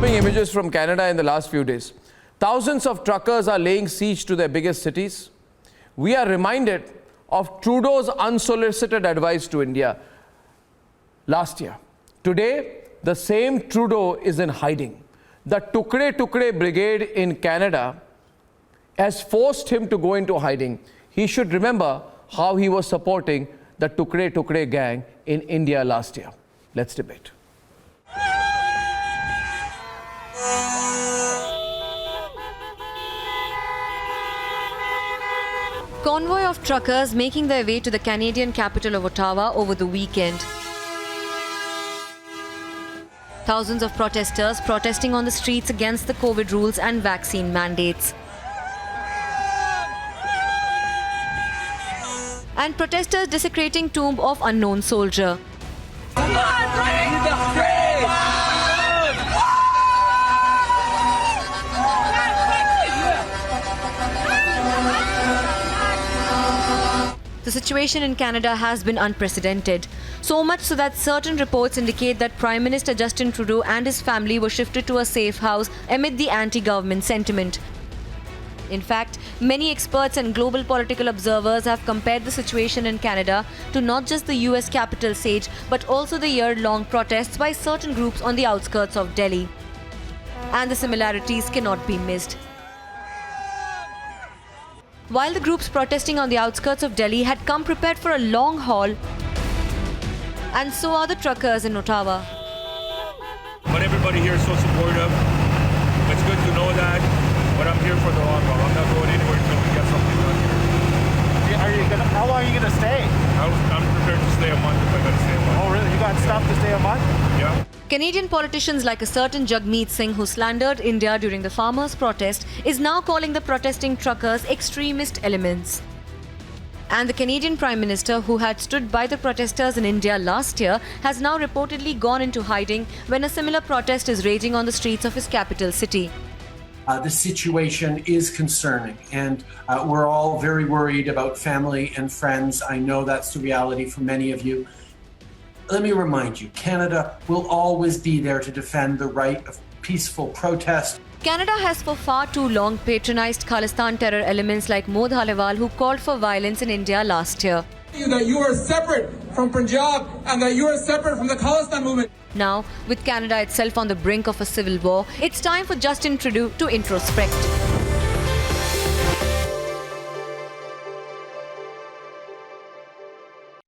disturbing images from Canada in the last few days. Thousands of truckers are laying siege to their biggest cities. We are reminded of Trudeau's unsolicited advice to India last year. Today, the same Trudeau is in hiding. The Tukde Tukde Brigade in Canada has forced him to go into hiding. He should remember how he was supporting the Tukde Tukde gang in India last year. Let's debate. Convoy of truckers making their way to the Canadian capital of Ottawa over the weekend. Thousands of protesters protesting on the streets against the COVID rules and vaccine mandates. And protesters desecrating tomb of unknown soldier. The situation in Canada has been unprecedented. So much so that certain reports indicate that Prime Minister Justin Trudeau and his family were shifted to a safe house amid the anti-government sentiment. In fact, many experts and global political observers have compared the situation in Canada to not just the US capital siege, but also the year-long protests by certain groups on the outskirts of Delhi. And the similarities cannot be missed. While the groups protesting on the outskirts of Delhi had come prepared for a long haul, and so are the truckers in Ottawa. But everybody here is so supportive. It's good to know that, but I'm here for the long haul. I'm not going anywhere until we get something done here. How long are you going to stay? I'm prepared to stay a month if I got to stay a month. Oh, really? You got stuff to stay a month? Yeah. Canadian politicians like a certain Jagmeet Singh, who slandered India during the farmers' protest, is now calling the protesting truckers extremist elements. And the Canadian Prime Minister, who had stood by the protesters in India last year, has now reportedly gone into hiding when a similar protest is raging on the streets of his capital city. The situation is concerning, and we're all very worried about family and friends. I know that's the reality for many of you. Let me remind you, Canada will always be there to defend the right of peaceful protest. Canada has for far too long patronized Khalistan terror elements like Mohd Haliwal, who called for violence in India last year. That you are separate from Punjab and that you are separate from the Khalistan movement. Now, with Canada itself on the brink of a civil war, it's time for Justin Trudeau to introspect.